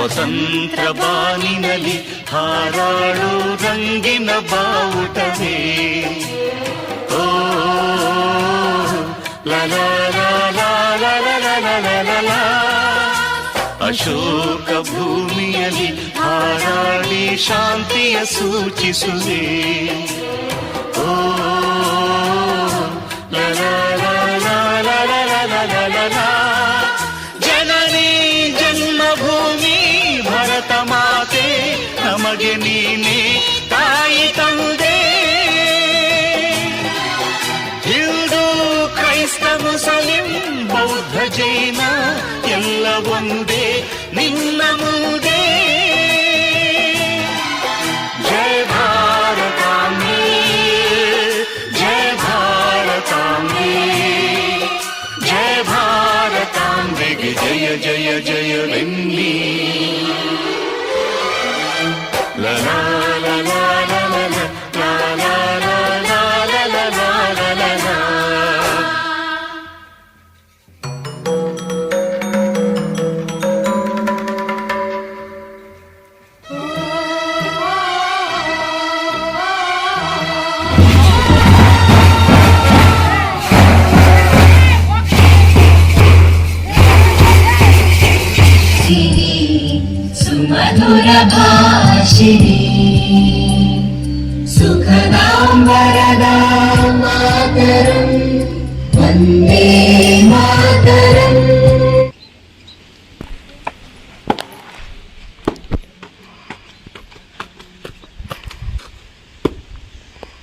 ಸ್ವತಂತ್ರ ಬಾನಿನಲ್ಲಿ ಹಾರಾಡೋ ರಂಗಿನ ಬಾವುಟವೇ. ಓ ಲಲಾ ಲಲಾ ಲಲಾ ಲಲಾ ಅಶೋಕ ಭೂಮಿಯಲ್ಲಿ ಹಾರಾಡಿ ಶಾಂತಿಯ ಸೂಚಿಸುವೆ. ಓ ಲಲಾ ಲಲಾ ಲಲಾ ಲಲಾ ಜನನಿ ಜನ್ಮಭೂಮಿ ಭರತ ಮಾತೆ ನಮಗೆ ನೀನೆ ತಾಯಿ ತಂದೆ. ಹಿಂದೂ ಕ್ರೈಸ್ತ ಮುಸಲಿಂ ಬೌದ್ಧ ಜೈನ ಎಲ್ಲ ಒಂದೇ ನಿನ್ನ ಮುಂದೆ. ಜಯ ಭಾರತಾಂಬೆ ಜಯ ಭಾರತಾಂಬೆ ಜಯ ಭಾರತಾಂಬೆಗೆ ಜಯ ಜಯ ಜಯವೆನ್ನಿ. ಲಲಾ ಲಲಾ ಲಲಾ ಲಲಾ ಲಲಾ ಲಲಾ ಲಲಾ. ಸುಮಧುರ ಭಾಷಿಣಿ ಸುಖದಾಂ ವರದಾಂ ಮಾತರಂ ವಂದೇ ಮಾತರಂ.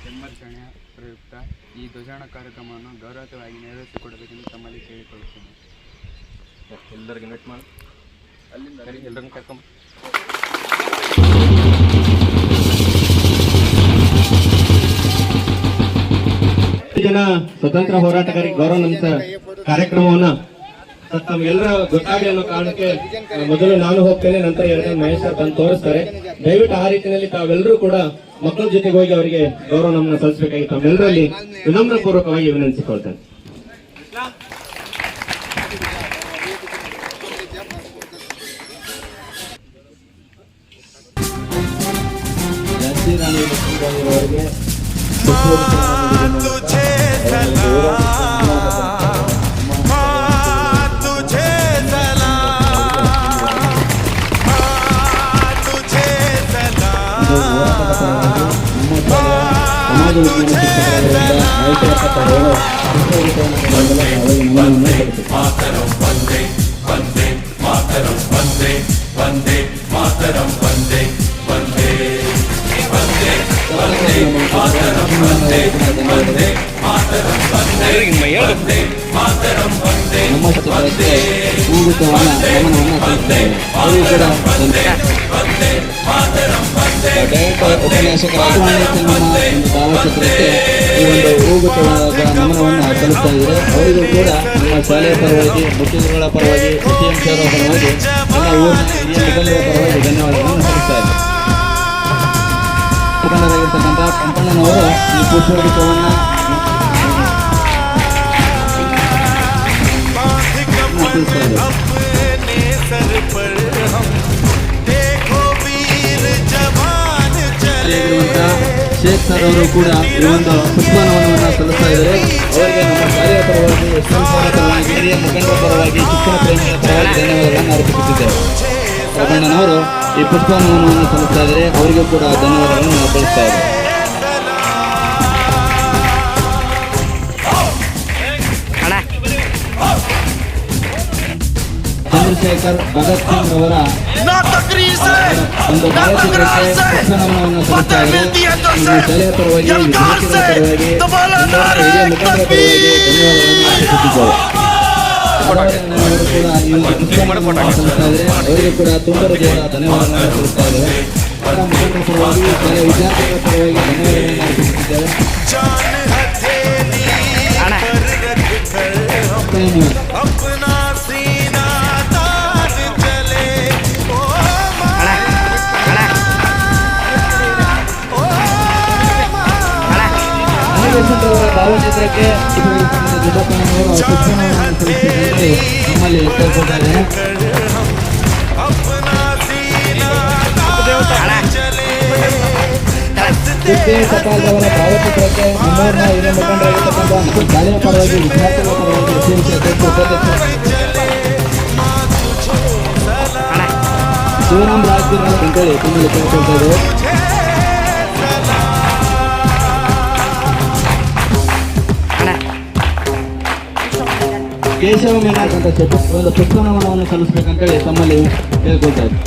ಜನ್ಮಾಚರಣೆಯ ಪ್ರಯುಕ್ತ ಈ ಧ್ವಜಾರೋಹಣ ಕಾರ್ಯಕ್ರಮವನ್ನು ಗೌರವಯುತವಾಗಿ ನೆರವೇರಿಸಿಕೊಡಬೇಕೆಂದು ತಮ್ಮಲ್ಲಿ ಕೇಳಿಕೊಳ್ಳುತ್ತೇನೆ. ಎಲ್ಲರಿಗೆ ಇನ್ವೈಟ್ ಮಾಡಿ ಅಲ್ಲಿಂದ ಎಲ್ಲರನ್ನು ಕರ್ಕೊಂಡು ಜನ ಸ್ವತಂತ್ರ ಹೋರಾಟಗಾರರಿಗೆ ಗೌರವ ನಮಿಸ ಕಾರ್ಯಕ್ರಮವನ್ನ ತಮ್ಗೆಲ್ಲರ ಗೊತ್ತಾಗಲಿ ಅನ್ನೋ ಕಾರಣಕ್ಕೆ ಮೊದಲು ನಾನು ಹೋಗ್ತೇನೆ, ನಂತರ ಎರಡನೇ ಮಹೇಶ್ ಸರ್ ಬಂದು ತೋರಿಸ್ತಾರೆ. ದಯವಿಟ್ಟು ಆ ರೀತಿಯಲ್ಲಿ ತಾವೆಲ್ಲರೂ ಕೂಡ ಮಕ್ಕಳ ಜೊತೆಗೆ ಹೋಗಿ ಅವರಿಗೆ ಗೌರವ ನಮನ ಸಲ್ಲಿಸಬೇಕಾಗಿ ತಮ್ಮೆಲ್ಲರಲ್ಲಿ ವಿನಮ್ರ ಪೂರ್ವಕವಾಗಿ ವಿನಂತಿಸಿಕೊಳ್ತೇನೆ. ಭಾವಚಿತ್ರಕ್ಕೆ ಈ ಒಂದು ಹೂಗುತ್ತವಾದ ನಮನವನ್ನು ಸಲ್ಲಿಸ್ತಾ ಇದ್ದಾರೆ. ಅವರಿಗೂ ಕೂಡ ನಮ್ಮ ಶಾಲೆಯ ಪರವಾಗಿ, ಮುಖ್ಯಗಳ ಪರವಾಗಿ, ಸಿಎಂಸರ ಪರವಾಗಿ, ನಮ್ಮ ಊರಿನ ಹಿರಿಯ ಮುಖಂಡರ ಪರವಾಗಿ ಧನ್ಯವಾದಗಳನ್ನು ಸಲ್ಲಿಸ್ತಾ ಇದ್ದಾರೆ. ಮುಖಂಡರಾಗಿರ್ತಕ್ಕಂಥ ಪಂಪಣ್ಣನವರು ಈ ಪುಷ್ಪಗುಚ್ಛವನ್ನು ಶೇಖ್ ಸರ್ ಅವರು ಕೂಡ ಈ ಒಂದು ಪುಷ್ಪನವನವನ್ನು ಸಲ್ಲಿಸ್ತಾ ಇದ್ದಾರೆ. ಅವರಿಗೆ ನಮ್ಮ ಶಾಲೆಯ ಪರವಾಗಿ, ಪರವಾಗಿ, ಹಿರಿಯ ಮುಖಂಡರ ಪರವಾಗಿ, ಶಿಕ್ಷಣ ಪ್ರೇಮಿಗಳ ಪರವಾಗಿ ಧನ್ಯವಾದಗಳನ್ನು ಅರ್ಪಿಸುತ್ತಿದ್ದೇವೆ. ಪಂಪಣ್ಣನವರು ಈ ಪುಷ್ಪನವನವನ್ನು ಸಲ್ಲಿಸ್ತಾ ಇದ್ದಾರೆ. ಅವರಿಗೂ ಕೂಡ ಧನ್ಯವಾದಗಳನ್ನು ಅರ್ಪಿಸ್ತಾ ಇದ್ದಾರೆ. ಚಂದ್ರಶೇಖರ್ ಭಗತ್ ಸಿಂಗ್ ಅವರ ಒಂದು ಭಾವಚಿತ್ರಕ್ಕೆ ಪುಷ್ಪನಮನವನ್ನು ಸಲ್ಲಿಸ್ತಾ ಇದ್ದಾರೆ. ಶಾಲೆಯ ಪರವಾಗಿ, ವಿದ್ಯಾರ್ಥಿಗಳ ಪರವಾಗಿ, ಹಿರಿಯ ಮುಖಂಡರ ಪರವಾಗಿ ಧನ್ಯವಾದಗಳನ್ನು ಸಲ್ಲಿಸ್ತಾ ಇದ್ದಾರೆ. ಅವರಿಗೆ ಕೂಡ ತುಂಬ ಹೃದಯದ ಧನ್ಯವಾದಗಳನ್ನು ಸಲ್ಲಿಸ್ತಾ ಇದ್ದಾರೆ. ಮುಖಂಡರ ಪರವಾಗಿ, ಶಾಲೆಯ ವಿದ್ಯಾರ್ಥಿಗಳ ಪರವಾಗಿ ಧನ್ಯವಾದಗಳನ್ನು ಅರ್ಪಿಸುತ್ತಿದ್ದೇವೆ. ಭಾವಚಿತ್ರಕ್ಕೆ ನಮ್ಮಲ್ಲಿ ಸೇರ್ಕೊಳ್ತಾ ಇದ್ದಾರೆ. ಕೆ ಟಪಾಲ್ ಅವರ ಭಾವಚಿತ್ರಕ್ಕೆ ನಮ್ಮೂರಿನ ಹಿರಿಯ ಮುಖಂಡರಾಗಿರ್ತಕ್ಕಂಥ ಶಾಲೆಯ ಪರವಾಗಿ ವಿದ್ಯಾರ್ಥಿಗಳ ಪರವಾಗಿ ವಿಶೇಷ ಅಧ್ಯಕ್ಷ ಶಿವರಾಮ್ ರಾಜ್ಗಿರ್ ಅಂತೇಳಿ ತಮ್ಮಲ್ಲಿ ಕೇಳ್ಕೊಳ್ತಾ ಇದ್ದೇವೆ. ಕೇಶವ ಮೇನಾಥ್ ಅಂತ ಒಂದು ಪುಷ್ಪನಮನವನ್ನು ಸಲ್ಲಿಸಬೇಕಂತೇಳಿ ತಮ್ಮಲ್ಲಿ ಕೇಳ್ಕೊಳ್ತಾ ಇದ್ದೆ.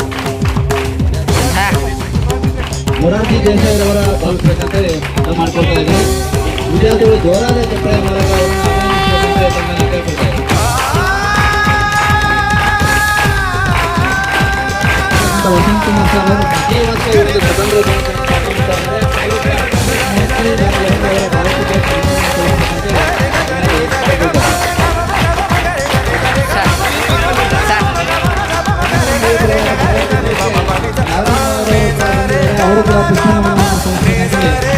ಮೊರಾರ್ಜಿ ದೇಸಾಯಿರವರ ಸಲ್ಲಿಸಬೇಕಂತೇಳಿ ನಾವು ಮಾಡ್ಕೊಳ್ತಾ ಇದ್ದೀವಿ. ವಿದ್ಯಾರ್ಥಿಗಳು ಜೋರಾದ ಚಪ್ಪಳೆ ಮೂಲಕ ಅವರನ್ನು ಅಭಿನಂದಿಸಬೇಕಂತೇಳಿ ತಮ್ಮಲ್ಲಿ ಕೇಳ್ಕೊಳ್ತಾ ಇದ್ದೀವಿ. ವಸಂತ್ ಕುಮಾರ್ ಸರ್ ಅವರು ಪ್ರತಿ ವರ್ಷ ಇವರಿಗೆ ಸ್ವತಂತ್ರ ಅವರು ಕೂಡ ಪುಷ್ಪನಮನವನ್ನು ಸಲ್ಲಿಸಬೇಕಂತೇಳಿ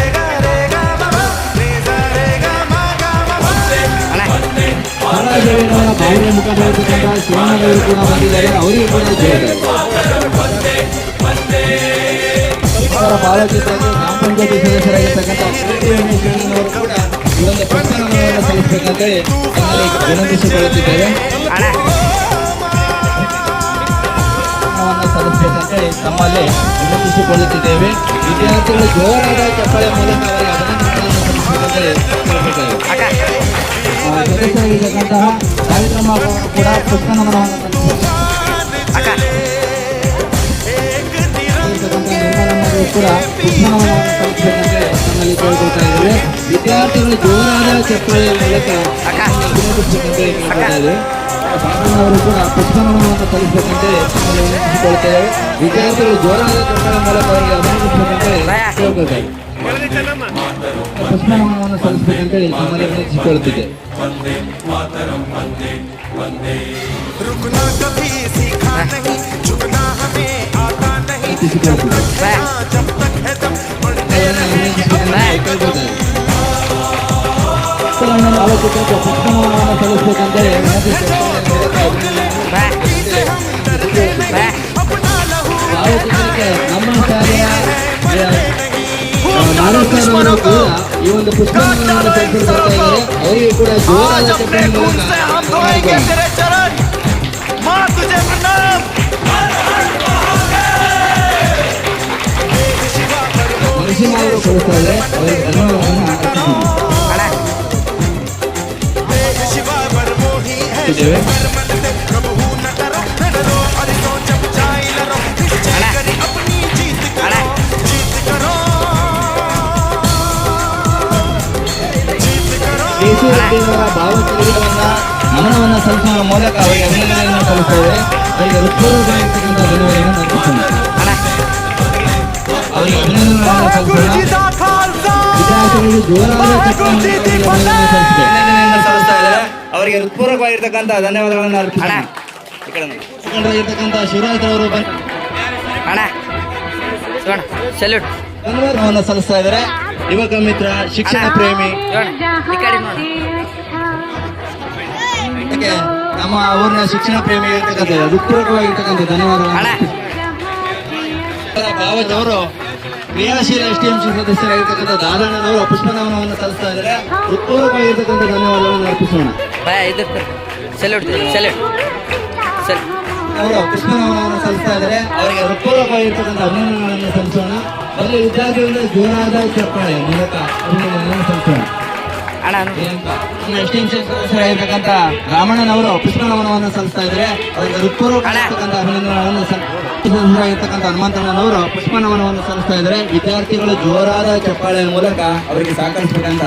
ಭಾವನೆ ಮುಖಂಡರಾಗಿರ್ತಕ್ಕಂಥ ಶಿವಣ್ಣನವರು ಕೂಡ ಬಂದಿದ್ದಾರೆ. ಅವರಿಗೂ ಕೂಡ ಅವರ ಭಾವಚಿತ್ರಕ್ಕೆ ಗ್ರಾಮ ಪಂಚಾಯತಿ ಸದಸ್ಯರಾಗಿರ್ತಕ್ಕಂಥ ಶಿವಣ್ಣನವರು ಕೂಡ ಈ ಒಂದು ಪುಷ್ಪನಮನವನ್ನು ಸಲ್ಲಿಸಬೇಕಂತೇಳಿ ವಿನಂತಿಸಿಕೊಳ್ಳುತ್ತಿದ್ದೇವೆ. ಸಲ್ಲಿಸಬೇಕಂತೇಳಿ ತಮ್ಮಲ್ಲಿ ವಿನಂತಿಸಿಕೊಳ್ಳುತ್ತಿದ್ದೇವೆ. ವಿದ್ಯಾರ್ಥಿಗಳು ಜೋರಾದ ಚಪ್ಪಾಳೆ ಮೂಲಕ ಅವರಿಗೆ ಅಭಿನಂದನೆಗಳನ್ನು ಸಲ್ಲಿಸಬೇಕಂತೇಳಿ ಸದಸ್ಯರಾಗಿರ್ತಕ್ಕಂತಹ ಕಾರ್ಯಕ್ರಮ ಕೂಡ ಪುಷ್ಪನಮನವನ್ನು ನಿರ್ಮಲಮ್ಮರು ಕೂಡ ಪುಷ್ಪನಮನವನ್ನು ಸಲ್ಲಿಸಬೇಕಂತೇಳಿ ತಮ್ಮಲ್ಲಿ ಕೇಳ್ಕೊಳ್ತಾ ಇದ್ದೇವೆ. ವಿದ್ಯಾರ್ಥಿಗಳು ಜೋರಾದ ಚಪ್ಪಾಳೆಯ ಮೂಲಕ ವಿನಂತಿಸಬೇಕಂತೇಳಿ ಕೇಳ್ಕೊಳ್ತಾ ಇದ್ದೇವೆ. ಅವರು ಕೂಡ ಪುಷ್ಪನಮನವನ್ನು ಸಲ್ಲಿಸಬೇಕಂತೇಳಿ ತಮ್ಮಲ್ಲಿ ವಿನಂತಿಸಿಕೊಳ್ತೇವೆ. ವಿದ್ಯಾರ್ಥಿಗಳು ಜೋರಾದ ಚಪ್ಪಾಳೆ ಮೂಲಕ ಅವರಿಗೆ ಅಭಿನಂದಿಸಬೇಕಂತೇಳಿ ಕೇಳ್ಕೊಳ್ತಾ ಇದ್ದೇವೆ. ಪುಷ್ಪನಮನವನ್ನು ಸಲ್ಲಿಸಬೇಕಂತೇಳಿ ತಮ್ಮಲ್ಲಿ ವಿನಂತಿಸಿಕೊಳ್ಳುತ್ತಿದೆ. ಭಾವಚಿತ್ರಕ್ಕೆ ಪುಷ್ಪನಮನವನ್ನು ಸಲ್ಲಿಸಬೇಕಂತೇಳಿ ಭಾವಚಿತ್ರಕ್ಕೆ ನಮ್ಮ ಶಾಲೆಯ ನಾರಾಯಣವರು ಕೂಡ ಈ ಒಂದು ಪುಷ್ಪನಮನವನ್ನು ಸಲ್ಲಿಸಲು ಬರ್ತಾ ಇದ್ದಾರೆ. ಅವರಿಗೂ ಕೂಡ ಜೋರಾದ ಚಪ್ಪಾಳೆ ಮೂಲಕ ನರಸಿಂಹ ಅವರು ಕೊಡ್ತಾ ಇದ್ದಾರೆ. ಅವರಿಗೆ ಧನ್ಯವಾದವನ್ನು ಅರ್ಪಿಸಿದ್ದೇವೆ. ದೇಶದ ಭಾವಚಿತ್ರವನ್ನ ನಮನವನ್ನು ಸಲ್ಲಿಸುವ ಮೂಲಕ ಅವರಿಗೆ ಅಭಿನಂದನೆಯನ್ನು ಸಲ್ಲಿಸುತ್ತೇವೆ. ಅವರಿಗೆ ಹೃತ್ಪೂರ್ವಕವಾಗಿರ್ತಕ್ಕಂಥ ಧನ್ಯವಾದಗಳನ್ನು ಅರ್ಪಿಸೋಣ. ಅವರಿಗೆ ಅಭಿನಂದನೆಗಳನ್ನು ಸಲ್ಲಿಸೋಣ. ವಿದ್ಯಾರ್ಥಿಗಳಿಗೆ ಜೋರಾದ ಸಲ್ಲಿಸ್ತಾ ಇದ್ದಾರೆ. ಅವರಿಗೆ ಹೃತ್ಪೂರ್ವಕವಾಗಿರ್ತಕ್ಕಂಥ ಧನ್ಯವಾದಗಳನ್ನು ಅರ್ಪಿಸೋಣ. ಶಿವರಾಜ್ ಅವರು ಧನ್ಯವಾದವನ್ನು ಸಲ್ಲಿಸ್ತಾ ಇದ್ದಾರೆ. ಯುವಕ ಮಿತ್ರ, ಶಿಕ್ಷಣ ಪ್ರೇಮಿ, ನಮ್ಮ ಊರಿನ ಶಿಕ್ಷಣ ಪ್ರೇಮಿ ಇರ್ತಕ್ಕಂಥ ಹೃತ್ಪೂರ್ವಕವಾಗಿರ್ತಕ್ಕಂಥ ಧನ್ಯವಾದಗಳನ್ನು ಅವರು ಕ್ರಿಯಾಶೀಲ STMC ಸದಸ್ಯರಾಗಿರ್ತಕ್ಕಂಥ ದಾದಣ್ಣನವರು ಪುಷ್ಪನಮನವನ್ನು ಸಲ್ಲಿಸ್ತಾ ಇದ್ದಾರೆ. ಹೃತ್ಪೂರ್ವಕವಾಗಿರ್ತಕ್ಕಂಥ ಧನ್ಯವಾದಗಳನ್ನು ಅರ್ಪಿಸೋಣ. ಅವರು ಪುಷ್ಪನಮನವನ್ನು ಸಲ್ಲಿಸ್ತಾ ಇದ್ದಾರೆ. ಅವರಿಗೆ ಹೃತ್ಪೂರ್ವಕವಾಗಿರ್ತಕ್ಕಂಥ ಅಭಿನಂದನೆಗಳನ್ನು ಸಲ್ಲಿಸೋಣ. ಅಲ್ಲಿ ವಿದ್ಯಾರ್ಥಿಗಳಿಂದ ಜೋರಾದ ಚಪ್ಪಾಳೆ ಮೂಲಕ ಅಭಿನಂದನೆಯನ್ನು ಸಲ್ಲಿಸೋಣ. ನಮ್ಮ STMC ಸದಸ್ಯರಾಗಿರ್ತಕ್ಕಂಥ ರಾಮಣ್ಣನವರು ಪುಷ್ಪನಮನವನ್ನು ಸಲ್ಲಿಸ್ತಾ ಇದ್ದಾರೆ. ಅವರಿಗೆ ಹೃತ್ಪೂರ್ವಕವಾಗಿರ್ತಕ್ಕಂಥ ಅಭಿನಂದನೆಗಳನ್ನು ಸದಸ್ಯರಾಗಿರ್ತಕ್ಕಂಥ ಹನುಮಂತಣ್ಣನವರು ಪುಷ್ಪನಮನವನ್ನು ಸಲ್ಲಿಸ್ತಾ ಇದ್ದಾರೆ. ವಿದ್ಯಾರ್ಥಿಗಳು ಜೋರಾದ ಚಪ್ಪಾಳೆಯ ಮೂಲಕ ಅವರಿಗೆ ಸಹಕರಿಸಬೇಕಂತ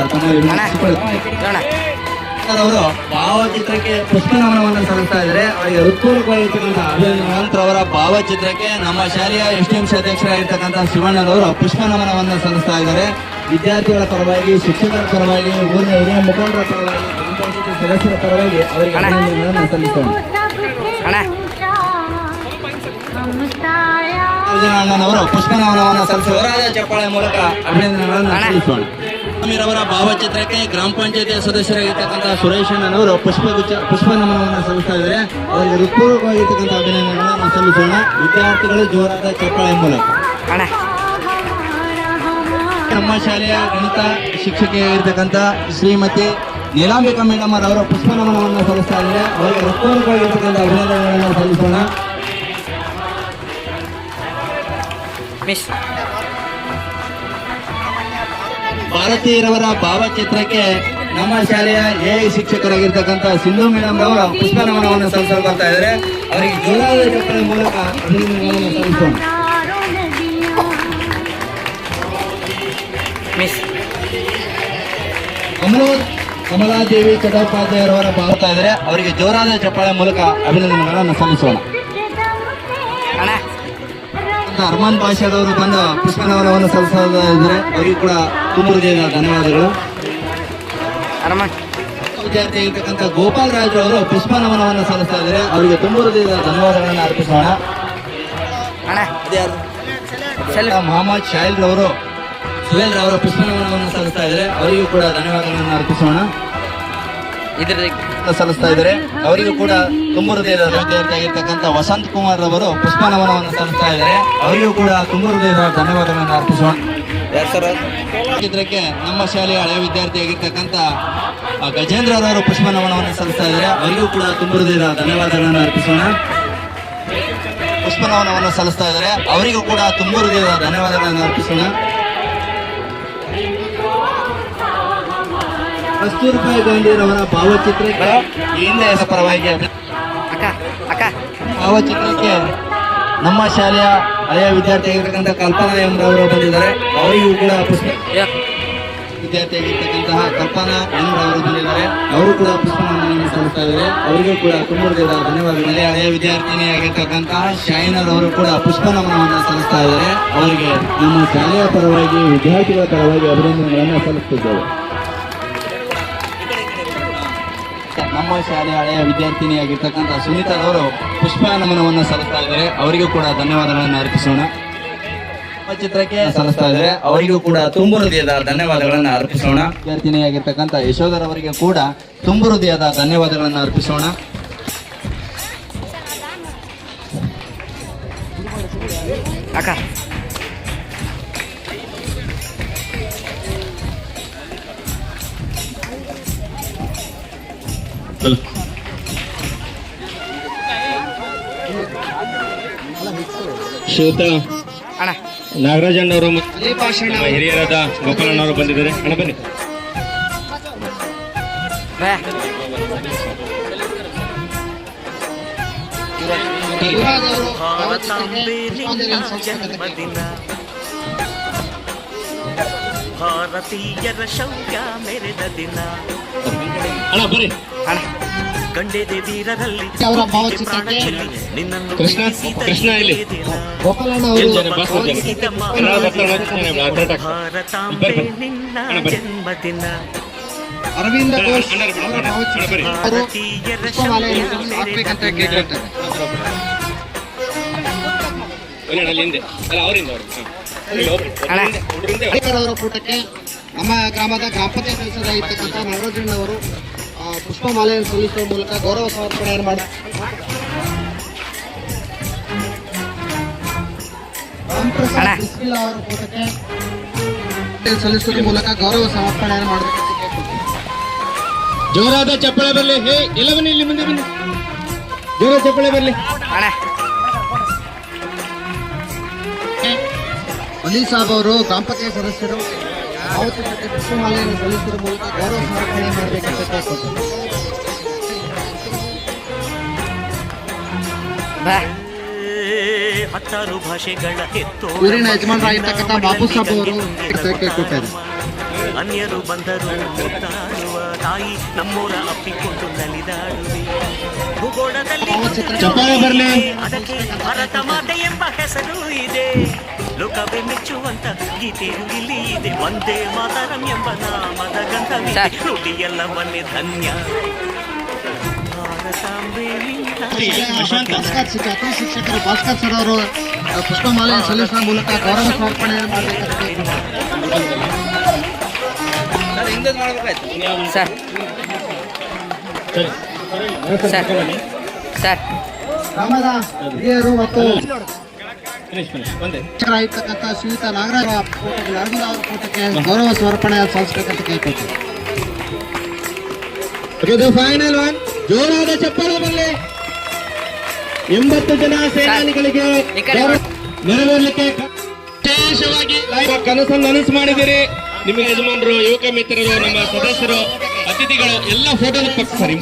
ಅವರು ಭಾವಚಿತ್ರಕ್ಕೆ ಪುಷ್ಪನಮನವನ್ನು ಸಲ್ಲಿಸ್ತಾ ಇದ್ದಾರೆ. ಅವರಿಗೆ ಹೃತ್ಪೂರ್ವಕವಾಗಿರ್ತಕ್ಕಂಥ ಅಭಿನಂತರ ಅವರ ಭಾವಚಿತ್ರಕ್ಕೆ ನಮ್ಮ ಶಾಲೆಯ STMC ಅಧ್ಯಕ್ಷರಾಗಿರ್ತಕ್ಕಂಥ ಶಿವಣ್ಣನವರು ಪುಷ್ಪನಮನವನ್ನು ಸಲ್ಲಿಸ್ತಾ ಇದ್ದಾರೆ. ವಿದ್ಯಾರ್ಥಿಗಳ ಪರವಾಗಿ, ಶಿಕ್ಷಕರ ಪರವಾಗಿ, ಊರಿನ ಹಿರಿಯ ಮುಖಂಡರ ಪರವಾಗಿ, ಸದಸ್ಯರ ಪರವಾಗಿ ಅವರಿಗೆ ಅಭಿನಂದನೆಗಳನ್ನು ಸಲ್ಲಿಸೋಣ. ಅಣ್ಣನವರು ಪುಷ್ಪನಮನವನ್ನು ಸಲ್ಲಿಸುವರಾದ ಚಪ್ಪಾಳೆ ಮೂಲಕ ಅಭಿನಂದನೆಗಳನ್ನು ಸಲ್ಲಿಸೋಣ. ಅವರ ಭಾವಚಿತ್ರಕ್ಕೆ ಗ್ರಾಮ ಪಂಚಾಯತಿಯ ಸದಸ್ಯರಾಗಿರ್ತಕ್ಕಂಥ ಸುರೇಶ್ ಅಣ್ಣನವರು ಪುಷ್ಪನಮನವನ್ನು ಸಲ್ಲಿಸ್ತಾ ಇದ್ದಾರೆ. ಅವರಿಗೆ ಹೃತ್ಪೂರ್ವಕವಾಗಿರ್ತಕ್ಕಂಥ ಅಭಿನಂದನೆಗಳನ್ನು ಸಲ್ಲಿಸೋಣ. ವಿದ್ಯಾರ್ಥಿಗಳು ಜೋರಾದ ಚಪ್ಪಾಳೆ ಮೂಲಕ ನಮ್ಮ ಶಾಲೆಯ ಗಣಿತ ಶಿಕ್ಷಕಿಯಾಗಿರ್ತಕ್ಕಂಥ ಶ್ರೀಮತಿ ನೀಲಾಂಬಿಕಾ ಮೇಡಮ್ ಅವರ ಪುಷ್ಪ ನಮನವನ್ನು ಸಲ್ಲಿಸ್ತಾ ಇದ್ದಾರೆ. ಅವರಿಗೆ ಹೃತ್ಪೂರ್ವಕವಾಗಿರ್ತಕ್ಕಂಥ ಅಭಿನಂದನೆಗಳನ್ನು ಸಲ್ಲಿಸೋಣ. ಭಾರತೀಯರವರ ಭಾವಚಿತ್ರಕ್ಕೆ ನಮ್ಮ ಶಾಲೆಯ ಎಐ ಶಿಕ್ಷಕರಾಗಿರ್ತಕ್ಕಂಥ ಸಿಂಧು ಮೇಡಮ್ ಅವರು ಪುಷ್ಪ ನಮನವನ್ನು ಸಲ್ಲಿಸಲು ಬರ್ತಾ ಇದ್ದಾರೆ. ಅವರಿಗೆ ಜೋರಾದ ಚಪ್ಪಾಳೆ ಮೂಲಕ ಅಭಿನಂದನೆಗಳನ್ನು ಸಲ್ಲಿಸೋಣ. ಕಮಲಾದೇವಿ ಚಟೋಪಾಧ್ಯಾಯರವರ ಭಾವತಾ ಇದ್ದಾರೆ. ಅವರಿಗೆ ಜೋರಾದ ಚಪ್ಪಾಳೆ ಮೂಲಕ ಅಭಿನಂದನೆಗಳನ್ನು ಸಲ್ಲಿಸೋಣ. ಅರ್ಮಾನ್ ಭಾಷಾದವರು ಬಂದ ಪುಷ್ಪ ನಮನವನ್ನು ಸಲ್ಲಿಸ್ತಾ ಇದ್ದಾರೆ. ಅವರಿಗೂ ಕೂಡ ತುಂಬ ಹೃದಯದ ಧನ್ಯವಾದಗಳು. ವಿದ್ಯಾರ್ಥಿ ಆಗಿರ್ತಕ್ಕಂಥ ಗೋಪಾಲ್ ರಾಜ್ ಅವರು ಪುಷ್ಪ ನಮನವನ್ನು ಸಲ್ಲಿಸ್ತಾ ಇದ್ದಾರೆ. ಅವರಿಗೆ ತುಂಬ ಹೃದಯದ ಧನ್ಯವಾದಗಳನ್ನು ಅರ್ಪಿಸೋಣ. ಮೊಹಮ್ಮದ್ ಶಾಹಿಲ್ ರವರು ಸುಹೇಲ್ ರವರ ಪುಷ್ಪ ನಮನವನ್ನು ಸಲ್ಲಿಸ್ತಾ ಇದ್ದಾರೆ. ಅವರಿಗೂ ಕೂಡ ಧನ್ಯವಾದಗಳನ್ನು ಅರ್ಪಿಸೋಣ. ಸಲ್ಲಿಸ್ತಾ ಇದ್ದಾರೆ. ಅವರಿಗೂ ಕೂಡ ತುಂಬ ಹೃದಯದ ವಿದ್ಯಾರ್ಥಿ ಆಗಿರ್ತಕ್ಕಂಥ ವಸಂತ್ ಕುಮಾರ್ ರವರು ಪುಷ್ಪ ನಮನವನ್ನು ಸಲ್ಲಿಸ್ತಾ ಇದ್ದಾರೆ. ಅವರಿಗೂ ಕೂಡ ತುಂಬ ಹೃದಯದ ಧನ್ಯವಾದಗಳನ್ನು ಅರ್ಪಿಸೋಣ. ಚಿತ್ರಕ್ಕೆ ನಮ್ಮ ಶಾಲೆಯ ಹಳೆಯ ವಿದ್ಯಾರ್ಥಿ ಆಗಿರ್ತಕ್ಕಂಥ ಗಜೇಂದ್ರ ಅವರು ಪುಷ್ಪ ನಮನವನ್ನು ಸಲ್ಲಿಸ್ತಾ ಇದ್ದಾರೆ. ಅವರಿಗೂ ಕೂಡ ತುಂಬ ಹೃದಯದ ಧನ್ಯವಾದಗಳನ್ನು ಅರ್ಪಿಸೋಣ. ಪುಷ್ಪ ನಮನವನ್ನು ಸಲ್ಲಿಸ್ತಾ ಇದ್ದಾರೆ. ಅವರಿಗೂ ಕೂಡ ತುಂಬ ಹೃದಯದ ಧನ್ಯವಾದಗಳನ್ನು ಅರ್ಪಿಸೋಣ. ಕಸ್ತೂರ್ಬಾಯಿ ಗಾಂಧಿರವರ ಭಾವಚಿತ್ರಕ್ಕೆ ಹಿಂದೆ ಪರವಾಗಿ ಭಾವಚಿತ್ರಕ್ಕೆ ನಮ್ಮ ಶಾಲೆಯ ಹಳೆಯ ವಿದ್ಯಾರ್ಥಿ ಆಗಿರ್ತಕ್ಕಂಥ ಕಲ್ಪನಾ ಎಂ ರವರು ಬಂದಿದ್ದಾರೆ. ಅವರಿಗೂ ಕೂಡ ಪುಷ್ಪ ವಿದ್ಯಾರ್ಥಿ ಆಗಿರ್ತಕ್ಕಂತಹ ಕಲ್ಪನಾ ಎಂ ರವರು ಬಂದಿದ್ದಾರೆ. ಅವರು ಕೂಡ ಪುಷ್ಪನಮನವನ್ನು ಸಲ್ಲಿಸ್ತಾ ಇದ್ದಾರೆ. ಅವರಿಗೂ ಕೂಡ ತುಂಬ ಹೃದಯದ ಧನ್ಯವಾದಗಳು. ಹಳೆಯ ವಿದ್ಯಾರ್ಥಿನಿ ಆಗಿರ್ತಕ್ಕಂತಹ ಶಾಯಿನರ್ ಅವರು ಕೂಡ ಪುಷ್ಪ ನಮನವನ್ನು ಸಲ್ಲಿಸ್ತಾ ಇದ್ದಾರೆ. ಅವರಿಗೆ ನಮ್ಮ ಶಾಲೆಯ ಪರವಾಗಿ ವಿದ್ಯಾರ್ಥಿಗಳ ಪರವಾಗಿ ಅಭಿನಂದನೆಗಳನ್ನು ಸಲ್ಲಿಸುತ್ತಿದ್ದೇವೆ. ನಮ್ಮ ಶಾಲೆಯ ಹಳೆಯ ವಿದ್ಯಾರ್ಥಿನಿಯಾಗಿರ್ತಕ್ಕಂಥ ಸುನೀತಾರವರು ಪುಷ್ಪ ನಮನವನ್ನು ಸಲ್ಲಿಸ್ತಾ ಇದ್ದಾರೆ. ಅವರಿಗೂ ಕೂಡ ಧನ್ಯವಾದಗಳನ್ನು ಅರ್ಪಿಸೋಣ. ಚಿತ್ರಕ್ಕೆ ಸಲ್ಲಿಸ್ತಾ ಇದ್ದಾರೆ. ಅವರಿಗೂ ಕೂಡ ತುಂಬ ಹೃದಯದ ಧನ್ಯವಾದಗಳನ್ನು ಅರ್ಪಿಸೋಣ. ವಿದ್ಯಾರ್ಥಿನಿಯಾಗಿರ್ತಕ್ಕಂಥ ಯಶೋಧರವರಿಗೆ ಕೂಡ ತುಂಬ ಹೃದಯದ ಧನ್ಯವಾದಗಳನ್ನು ಅರ್ಪಿಸೋಣ. ಶ್ರೀಯುತ ನಾಗರಾಜಣ್ಣವರು ಹಿರಿಯರಾದ ಗೋಪಾಲಣ್ಣವರು ಬಂದಿದ್ದಾರೆ. ಅಣ್ಣ ಬನ್ನಿ. ಭಾರತೀಯರ ಶೌರ್ಯ ಮೆರೆದ ದಿನ ಅಣ್ಣ ಬರ್ರಿ. ಗಂಡೆದೆ ವೀರರಲ್ಲಿ ನಿನ್ನನ್ನು ಕೃಷ್ಣ ಇಲ್ಲಿ ಭಾರತಾಂಬೆ ನಿನ್ನ ಜನ್ಮದಿನ ಅರವಿಂದ ಘೋಷ್ ಭಾರತೀಯರ ಶೌರ್ಯ ಮೆರೆದ ದಿನ ಅವರ ಕೂಟಕ್ಕೆ ನಮ್ಮ ಗ್ರಾಮದ ಗ್ರಾಮ ಪಂಚಾಯತ್ ಸದಸ್ಯರಾಗಿರ್ತಕ್ಕಂಥ ನಾಗರಾಜಣ್ಣವರು ಪುಷ್ಪ ಮಾಲೆಯನ್ನು ಸಲ್ಲಿಸುವ ಮೂಲಕ ಗೌರವ ಸಮರ್ಪಣೆಯನ್ನು ಮಾಡಿ ಅವರ ಕೂಟಕ್ಕೆ ಸಲ್ಲಿಸುವ ಮೂಲಕ ಗೌರವ ಸಮರ್ಪಣೆಯನ್ನು ಮಾಡಬೇಕಂತ ಕೇಳ್ಕೊಳ್ತೀನಿ. ಜೋರಾದ ಚಪ್ಪಳೆ ಬರಲಿ. ಹೇ ಎಲ್ಲ ಬನ್ನಿ, ಇಲ್ಲಿ ಮುಂದೆ ಬನ್ನಿ. ಜೋರಾದ ಚಪ್ಪಳೆ ಬರಲಿ. ಅಲಿ ಸಾಬ್ ಅವರು ಗ್ರಾಮ ಪಂಚಾಯತ್ ಸದಸ್ಯರು ಭಾವಚಿತ್ರಕ್ಕೆ ಪುಷ್ಪಮಾಲೆಯನ್ನು ಸಲ್ಲಿಸುವ ಮೂಲಕ ಗೌರವ ಸಮರ್ಪಣೆ ಮಾಡಬೇಕಂತ ಕೇಳ್ಕೊಳ್ತೀನಿ. ಹತ್ತಾರು ಭಾಷೆಗಳ ಊರಿನ ಯಜಮಾನರಾಗಿರ್ತಕ್ಕಂಥ ಬಾಬು ಸಾಬ್ ಅವರು ಕೇಳ್ಕೊಳ್ತಾರೆ. ಅನ್ಯರು ಬಂದರು ಮುದ್ದಾಡುವ ತಾಯಿ ನಮ್ಮೂರ ಅಪ್ಪಿಕೊಂಡು ನಲಿದಾಡುವೆ ಭೂಗೋಳದಲ್ಲಿ ಚಪ್ಪಾಳೆ ಬರಲಿ. ಅದಕ್ಕೆ ಭಾರತ ಮಾತೆ ಎಂಬ ಹೆಸರು ಇದೆ. ಲೋಕವೇ ಮೆಚ್ಚುವಂತ ಗೀತೆಯು ಇಲ್ಲಿ ಇದೆ. ಒಂದೇ ಮಾತರಂ ಎಂಬ ನಾಮದ ಗಂಧವಿದೆ. ನುಡಿಯೆಲ್ಲವನ್ನೇ ಧನ್ಯ ಭಾರತಾಂಬೆ ಶಿಕ್ಷಕರು ಭಾಸ್ಕರ್ ಸರ್ ಅವರು ಪುಷ್ಪಮಾಲೆಯನ್ನು ಸಲ್ಲಿಸುವ ಮೂಲಕ ಗೌರವ ಸಮರ್ಪಣೆಯನ್ನು ಮಾಡಬೇಕಂತ ಗ್ರಾಮದ ಹಿರಿಯರು ಮತ್ತು ಒಂದೇ ಇರ್ತಕ್ಕಂಥ ಶ್ರೀಯುತ ನಾಗರಾಜ ಫೋಟೋಗೆ ಅರವಿಂದ ಅವರ ಫೋಟೋಕ್ಕೆ ಗೌರವ ಸಮರ್ಪಣೆ ಸಲ್ಲಿಸಬೇಕಂತ ಕೇಳ್ಕೊಳ್ತೀನಿ. ಫೈನಲ್ ಒನ್, ಜೋರಾದ ಚಪ್ಪಾಳೆ ಬರಲಿ. 80 ಜನ ಸೇನಾನಿಗಳಿಗೆ ನೆರವೇರಲಿಕ್ಕೆ ವಿಶೇಷವಾಗಿ ಕನಸನ್ನು ನನಸು ಮಾಡಿದಿರಿ. ನಿಮಗೆ ಯಜಮಾನರು, ಯುವಕ ಮಿತ್ರರು, ನಮ್ಮ ಸದಸ್ಯರು, ಅತಿಥಿಗಳು ಎಲ್ಲ ಫೋಟೋದ ಪಕ್ಕ ಸರ್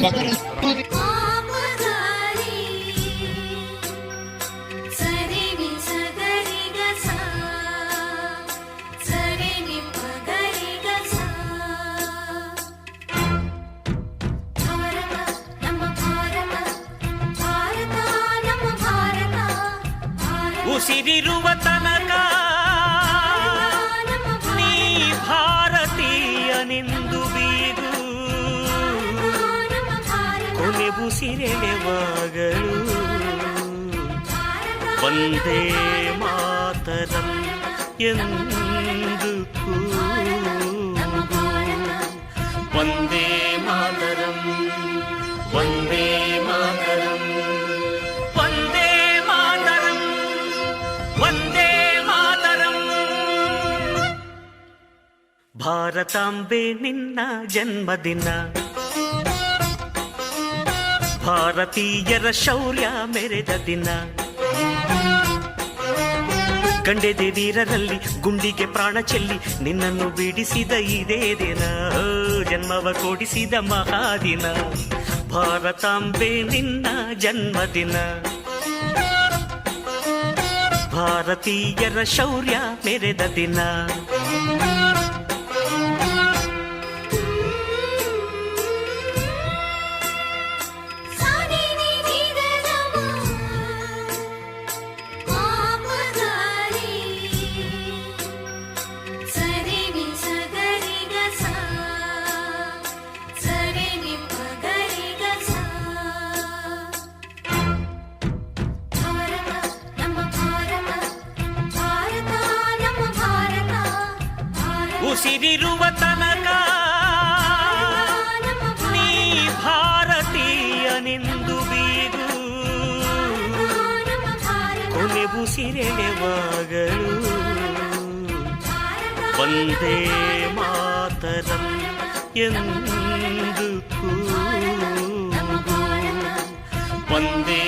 ಉಸಿರಿರುವ ತನಕ ನೀ ಭಾರತೀಯನೆಂದು ಬೀರು, ಕೊನೆ ಉಸಿರೆಳೆವಾಗಲು ವಂದೇ ಮಾತರಂ ಎಂದು ಕೂಗು. ವಂದೇ ಮಾತರಂ, ವಂದೇ ಮಾತರಂ, ವಂದೇ ಮಾತರಂ, ವಂದೇ ಮಾತರಂ. ಭಾರತಾಂಬೆ ನಿನ್ನ ಜನ್ಮದಿನ, ಭಾರತೀಯರ ಶೌರ್ಯ ಮೆರೆದ ದಿನ, ಗಂಡೆದೆ ವೀರರಲ್ಲಿ ಗುಂಡಿಗೆ ಪ್ರಾಣ ಚೆಲ್ಲಿ ನಿನ್ನನ್ನು ಬಿಡಿಸಿದ ಇದೇ ದಿನ, ಜನ್ಮವ ಕೊಡಿಸಿದ ಮಹಾದಿನ. ಭಾರತಾಂಬೆ ನಿನ್ನ ಜನ್ಮದಿನ, ಭಾರತೀಯರ ಶೌರ್ಯ ಮೆರೆದ ದಿನ. ಉಸಿರಿರುವ ತನಕ ನೀ ಭಾರತೀಯನೆಂದು ಬೀರು, ಕೊನೆ ಉಸಿರೆಳೆವಾಗಲು ವಂದೇ ಮಾತರಂ ಎಂದು ಕೂಗು. ವಂದೇ